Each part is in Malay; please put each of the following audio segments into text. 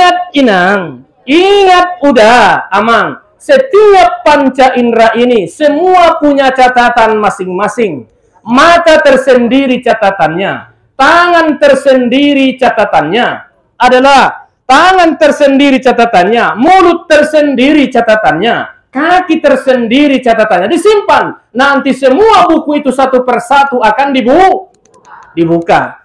Ingat inang, ingat udah, amang. Setiap panca indera ini semua punya catatan masing-masing. Mata tersendiri catatannya, tangan tersendiri catatannya, adalah tangan tersendiri catatannya, mulut tersendiri catatannya, kaki tersendiri catatannya. Disimpan. Nanti semua buku itu satu persatu akan dibuka.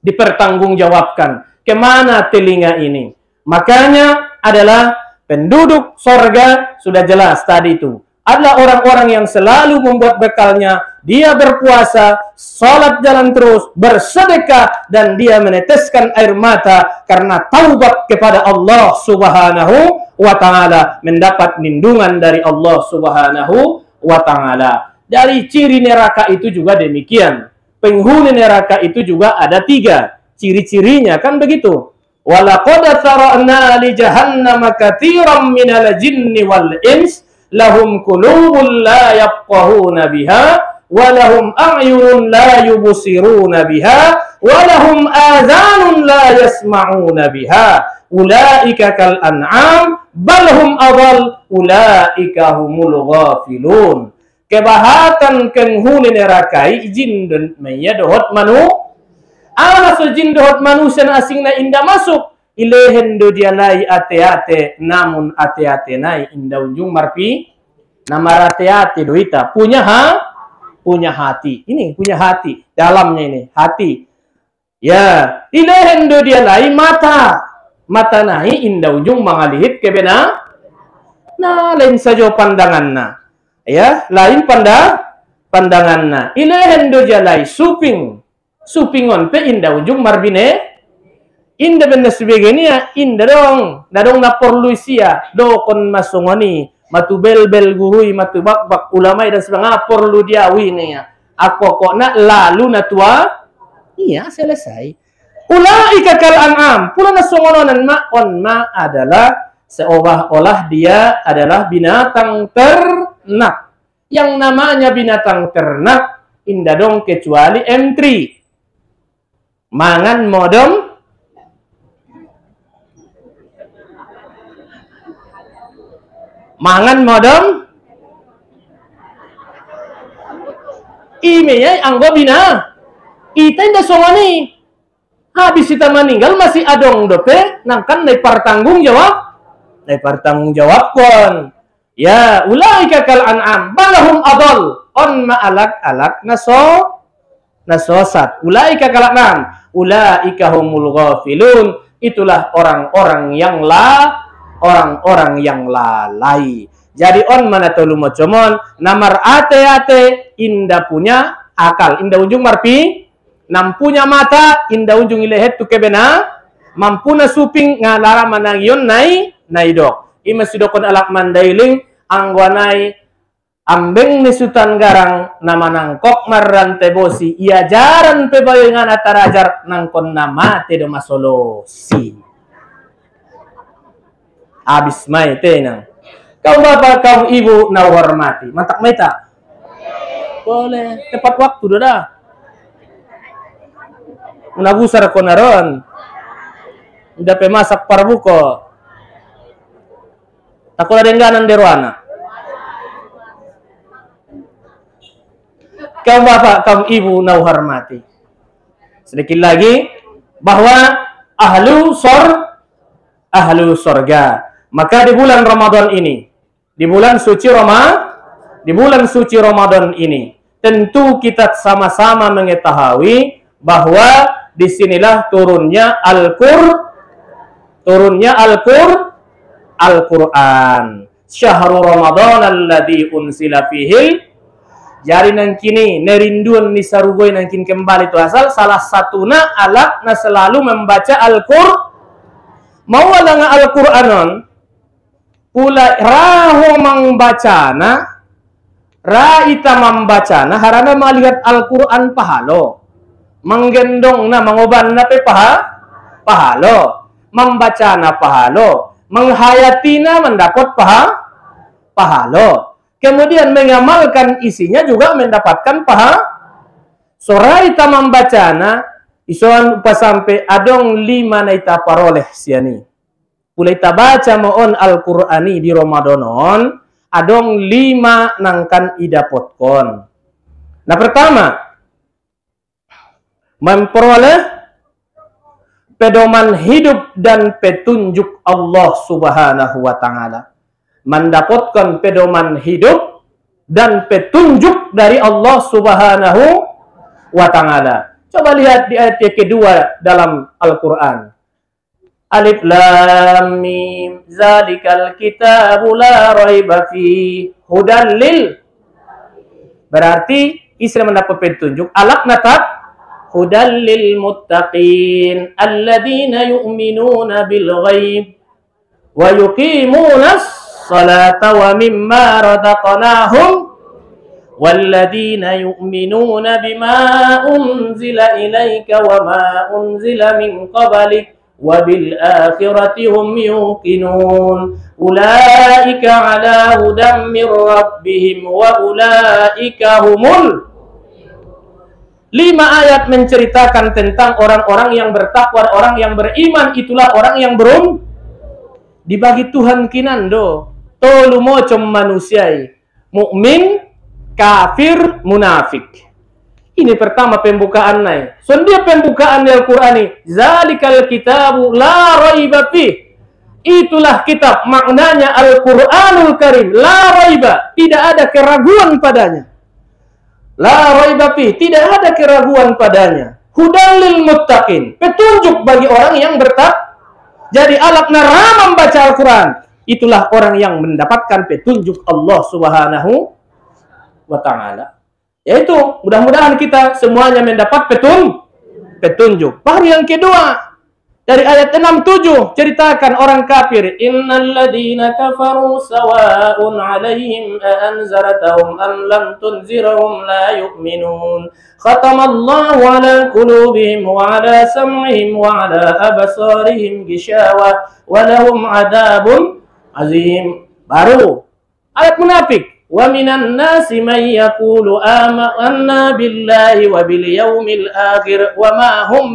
Dipertanggungjawabkan. Kemana telinga ini? Makanya adalah penduduk sorga, sudah jelas tadi itu. Adalah orang-orang yang selalu membuat bekalnya. Dia berpuasa, sholat jalan terus, bersedekah, dan dia meneteskan air mata karena taubat kepada Allah Subhanahu wa ta'ala. Mendapat lindungan dari Allah Subhanahu wa ta'ala. Dari ciri neraka itu juga demikian. Penghuni neraka itu juga ada 3. Ciri-cirinya kan begitu. Walaqad tsara'na li jahannama katsiran minal jinni wal ins lahum qulubun la yafqahuna biha wa lahum a'yunun la yubsiruna biha wa lahum adhanun la yasma'una biha ulaika kal an'am bal hum adall ulaika humul ghafilun. Kebahatan penghuni neraka jin dan mayadhot manu ala sejin dohot manusia asing na inda masuk ilehen do dia lai ate-ate namun ate-ate nai inda unjung marpi nama ate-ate doita punya hati. Ini punya hati dalamnya ini hati ya. Ilehen do dia lai mata nai inda unjung mangalihit kebena nah lain saja pandanganna ya, lain pandanganna. Ilehen do dia lai supingon pe inda ujung marbine inda benda sebagainya inda dong na porluisia do kon masongoni matu bel gurui matu bak ulama dan sebagainya porlu diawi nih ya aku kok na lalu na tua iya selesai. Ulaika kal an'am pula nasongononan ma adalah seolah-olah dia adalah binatang ternak. Yang namanya binatang ternak inda dong kecuali M3 mangan modem ime anggo bina ita inda songani habis kita meninggal masih adong dope nangkan nai pertanggung jawabkan ya. Ulaika kal an'am balahum adall on ma'alak nasosat. Ulaika kal an'am ulaika humul ghafilun. Itulah orang-orang yang lalai. Jadi on mana tolu mocomon namar ate-ate inda punya akal, inda ujung marpi, nam punya mata, inda ujung ilehet tu kebena, mampuna suping ngalara manangyon nai dok. Ima sidokon alak mandailing angwanai ambeng nisutan garang nama nangkok marrante bosi ia jaran pebayangan atarajar nangkon nama tedo masolosi abis mai tenang. Kau bapak, kau ibu na hormati. Mantak meta? Boleh. Tepat waktu dah. Nabusar ko naron. Udah pemasak parbuko. Takut ada engganan derwana. Kau bapak, kau ibu na hormati. Sedikit lagi bahwa ahlu sorga. Maka di bulan Ramadan ini, di bulan suci Ramadan ini, tentu kita sama-sama mengetahui bahwa disinilah turunnya Al-Quran. Syahrul Ramadan alladzi unsila fihi. Jari nang kini nerinduan ni sarugoy nang kin kembali itu asal salah satuna alat na selalu membaca Al-Quran. Mau ada nga Al-Quranon pula raho mangbacana raita membacana harana melihat Al-Quran pahalo menggendong na mangoban na pe pahalo membacana pahalo menghayatina mendapat pahalo kemudian mengamalkan isinya juga mendapatkan so raita membacana Isuan upa sampai adong 5 na ita paroleh siani. Pula ita baca moon Al-Qur'ani di Ramadanon, adong 5 nangkan idapotkon. Nah, pertama, memperoleh pedoman hidup dan petunjuk Allah Subhanahu wa Ta'ala. Mendapatkan pedoman hidup dan petunjuk dari Allah Subhanahu wa Ta'ala. Coba lihat di ayat yang kedua dalam Al-Quran. Alif Lam Mim, zalikal kitabu la raiba fi hudan lil. Berarti Islam mendapat petunjuk. Alak natab hudan lil muttaqin alladzina yu'minuna bil ghaib wa yuqimunas salata wa mimma razaqnahum والذين يؤمنون بما أنزل إليك وما أنزل من قبلك وبالآخرة هم يوقنون أولئك على هدى من ربهم وأولئك هم 5 ayat menceritakan tentang orang-orang yang bertakwa, orang yang beriman, itulah orang yang dibagi Tuhan kinando tolu mocom manusiai, mukmin, kafir, munafik. Ini pertama pembukaan nai. So dia pembukaan di Al-Qur'an ini. Zalikal kitabu la raiba fi. Itulah kitab, maknanya Al-Qur'anul Karim. La raiba, tidak ada keraguan padanya. La raiba fi, tidak ada keraguan padanya. Hudan lil muttaqin, petunjuk bagi orang yang bertakwa. Jadi alakna ramam baca Al-Quran. Itulah orang yang mendapatkan petunjuk Allah Subhanahu wa Ta'ala. Yaitu mudah-mudahan kita semuanya mendapat petunjuk. Baru yang kedua dari ayat 67 ceritakan orang kafir. Innal ladina kafaru sawa'un 'alaihim a anzaratahum am lam tunzirhum la yu'minun. Khatamallahu 'ala qulubihim wa 'ala sam'ihim wa 'ala absarihim ghishawah wa lahum 'adzabun azim. Baru ayat munafik. Wa minan nasi may yaqulu amanna billahi wa bil yaumil akhir wa ma hum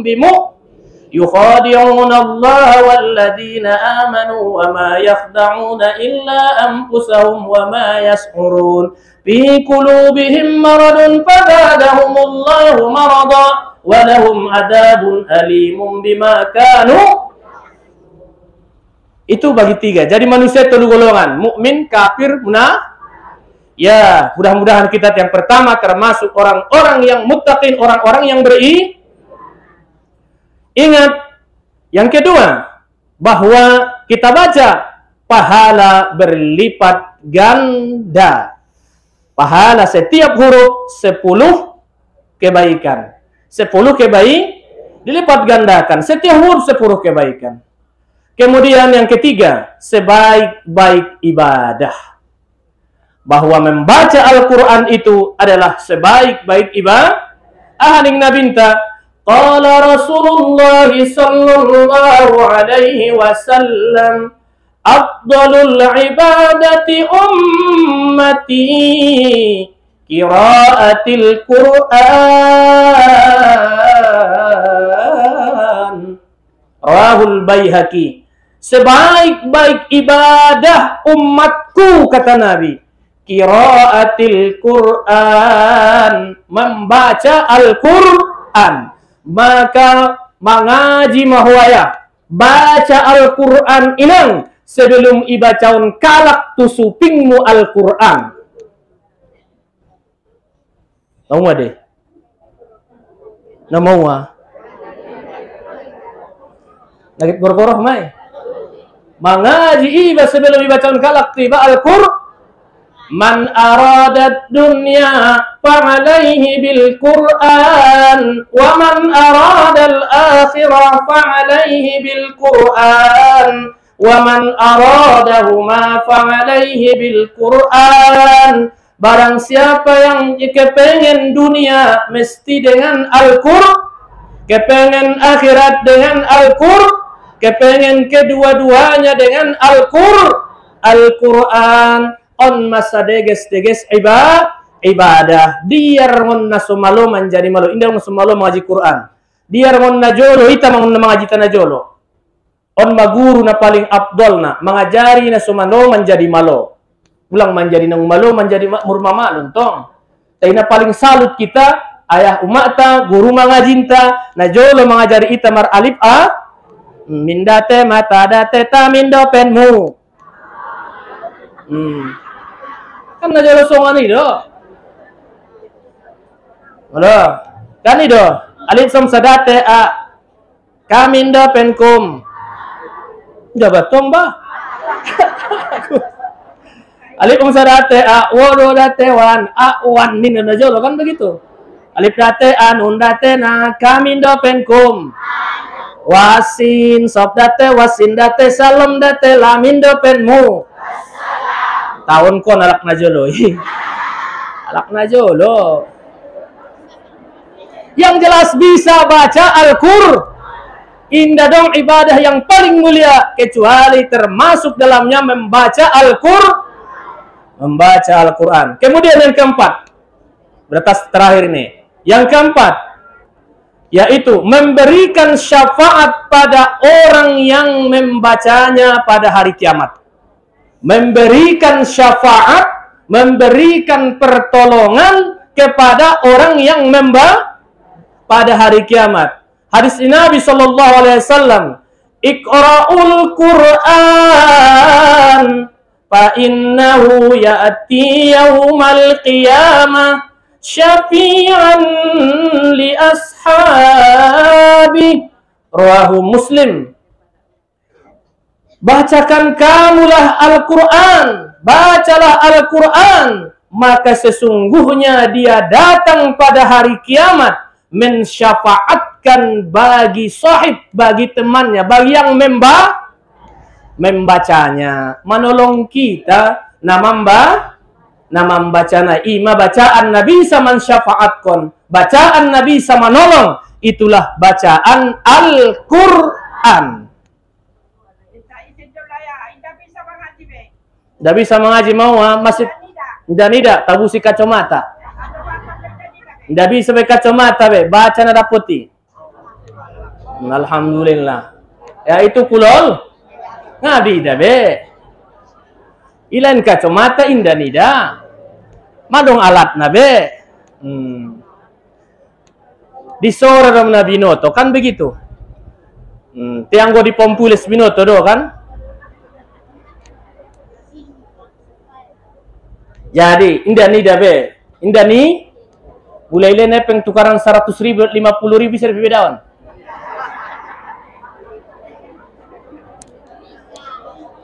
yukhadi'una Allah walladzina amanu wa ma yakhda'una illa anfusahum wa ma yash'urun fi qulubihim maradun fazadahumullahu marada wa lahum adzabun alimun bima kanu. Itu bagi 3. Jadi manusia telu golongan, mukmin, kafir, munafik. Ya, mudah-mudahan kita yang pertama termasuk orang-orang yang muttaqin, orang-orang yang Ingat, yang kedua, bahwa kita baca pahala berlipat ganda. Pahala setiap huruf 10 kebaikan. 10 dilipat gandakan. Setiap huruf 10 kebaikan. Kemudian yang ketiga, sebaik-baik ibadah. Bahwa membaca Al-Quran itu adalah sebaik-baik ibadah. Ahaning nabinta qala Rasulullah sallallahu alaihi wasallam afdalul ibadati ummati qiraatil Quran. Rahul Baihaqi. Sebaik-baik ibadah umatku, kata Nabi, qiraatil Quran, membaca Al-Quran. Maka mengaji mahwaya, baca Al-Quran inang sebelum ibacaun kalak tusupingmu Al-Quran. Tahu nggak deh? Nama wa? Lagi gor-goroh mai. Mengaji iba sebelum ibacaun kalak tiba Al-Quran. Man aradat dunya fa'alaihi bil Qur'an wa man aradal akhirah fa'alaihi bil Qur'an wa man aradahuma fa'alaihi bil Qur'an. Barang siapa yang kepengen dunia mesti dengan Al-Qur'an, kepengen akhirat dengan Al-Qur'an, kepengen kedua-duanya dengan Al-Qur'an. On masa deges ibadah diar ngon naso malo menjadi malo indah naso malo mengaji Quran. Dia ramon najolo, ita mengaji tanajolo. On maguru na paling abdol na, mengajari na sumano menjadi malo. Ulang menjadi nang malo, menjadi murmama lontong. Tapi na paling salut kita, ayah umata, guru mengajinta, najolo mengajari ita mar alif a, mindate mata date ta mindo penmu. Kan najolo songan itu. Halo, kan itu. Alif samsadate a, kamindo penkum. Jabat tomba. Alif samsadate a, wodo date wan, a wan min najolo kan begitu. Alif date a, nun date na, kamindo penkum. Wasin sob date, wasin date, salam date, lamindo penmu. Tahun kon alak najolo. Alak najolo. Yang jelas bisa baca Al-Qur'an. Indah dong ibadah yang paling mulia, kecuali termasuk dalamnya membaca Al-Qur'an. Membaca Al-Quran. Kemudian yang keempat, beratas terakhir ini. Yang keempat, yaitu memberikan syafaat pada orang yang membacanya pada hari kiamat. Memberikan syafaat, memberikan pertolongan kepada orang yang pada hari kiamat. Hadis Nabi sallallahu alaihi wasallam, "Iqra'ul Qur'an fa innahu ya'ti yaumal qiyamah syafi'an li ashabi." Rawahu Muslim. Bacakan kamulah Al-Quran, bacalah Al-Quran, maka sesungguhnya dia datang pada hari kiamat mensyafaatkan bagi sahib, bagi temannya, bagi yang membacanya, menolong kita bacana ima bacaan Nabi sama syafaatkan, bacaan Nabi sama nolong, itulah bacaan Al-Quran. Tidak bisa mengaji mau masih tidak tabusi kacamata. Tidak bisa pakai kacamata be, baca nada putih. Alhamdulillah. Ya itu kulol. Ngabi dah be. Ilain kacamata indah nida. Madong alat na be. Di sore ram na binoto kan begitu. Tianggo di Pompules binoto do kan. Jadi indah nida be. Indah ni bulai nepeng tukaran 100.000, 50.000 bisa bedawan.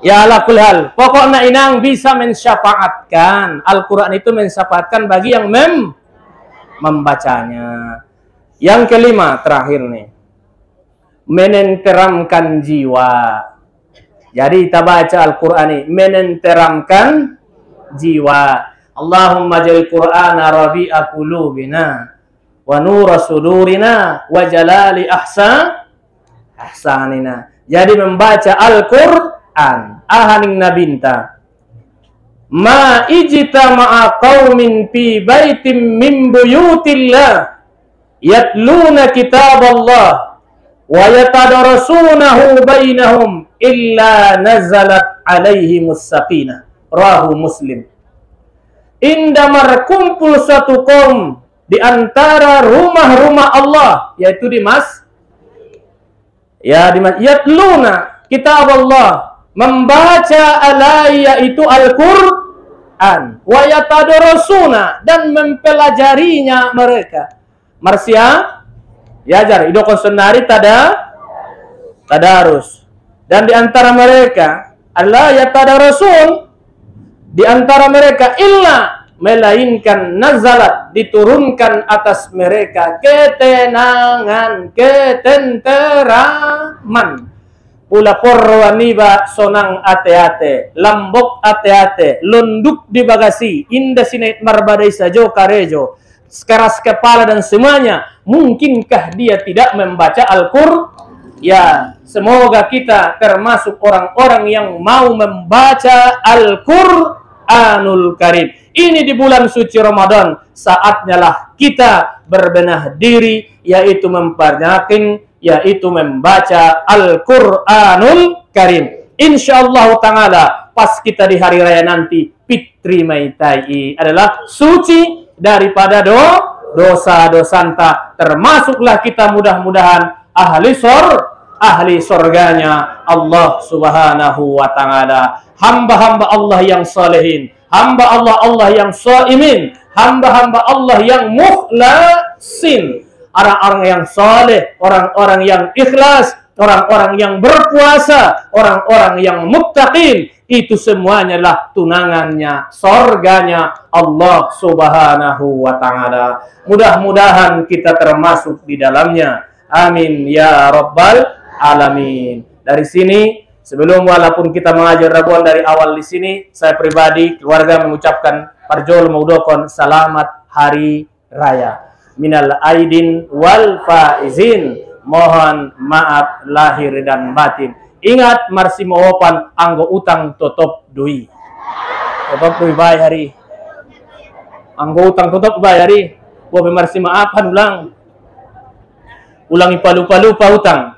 Ya ala kulhal, pokoknya inang bisa mensyafaatkan. Al-Quran itu mensyafaatkan bagi yang membacanya. Yang kelima, terakhir nih. Menenteramkan jiwa. Jadi kita baca Al-Quran ini, menenteramkan jiwa. Allahumma ja'al Qur'ana rabi'a qulubina wa nura sudurina wa jalali ahsanina. Jadi membaca Al-Qur'an ahaning nabinta ma ijtama'a qaumin fi baitin min buyutillah yatluna kitaballah wa yatadarasunahu bainahum illa nazalat alaihimus sakinah. Rawahu Muslim. Indamar kumpul satu kaum di antara rumah-rumah Allah, yaitu di yatluna kitab Allah, membaca yaitu Al-Qur'an, wa yatadarasuna, dan mempelajarinya mereka. Marsia yajar ido konsonari tadarus. Dan di antara mereka Allah yatadarasun, di antara mereka illa melainkan nazalat, diturunkan atas mereka ketenangan, ketenteraman. Pula porwaniba sonang ate-ate, lambok ate-ate, lunduk di bagasi, indah sinait marbadai sajo karejo, sekeras kepala dan semuanya. Mungkinkah dia tidak membaca Al-Qur'an? Ya, semoga kita termasuk orang-orang yang mau membaca Al-Qur'anul Karim. Ini di bulan suci Ramadan, saatnya lah kita berbenah diri, yaitu yaitu membaca Al-Quranul Karim. Insyaallah ta'ala, pas kita di hari raya nanti, Fitri Maitai adalah suci daripada dosa-dosanta. Termasuklah kita mudah-mudahan ahli surganya Allah Subhanahu wa ta'ala. Hamba-hamba Allah yang salihin, hamba Allah yang shaimin, hamba-hamba Allah yang mukhlasin, orang-orang yang saleh, orang-orang yang ikhlas, orang-orang yang berpuasa, orang-orang yang muttaqin, itu semuanya lah tunangannya surganya Allah Subhanahu wa ta'ala. Mudah-mudahan kita termasuk di dalamnya. Amin ya rabbal alamin. Dari sini, sebelum walaupun kita mengajar rabuan dari awal di sini, saya pribadi, keluarga mengucapkan parjol maudokon selamat hari raya. Minal aidin wal faizin. Mohon maaf lahir dan batin. Ingat marsi moopan anggo utang totop dui. Totop dui bay hari. Anggo utang totop bay hari. Bobe marsi maafan ulang. Ulangi palu-palu utang.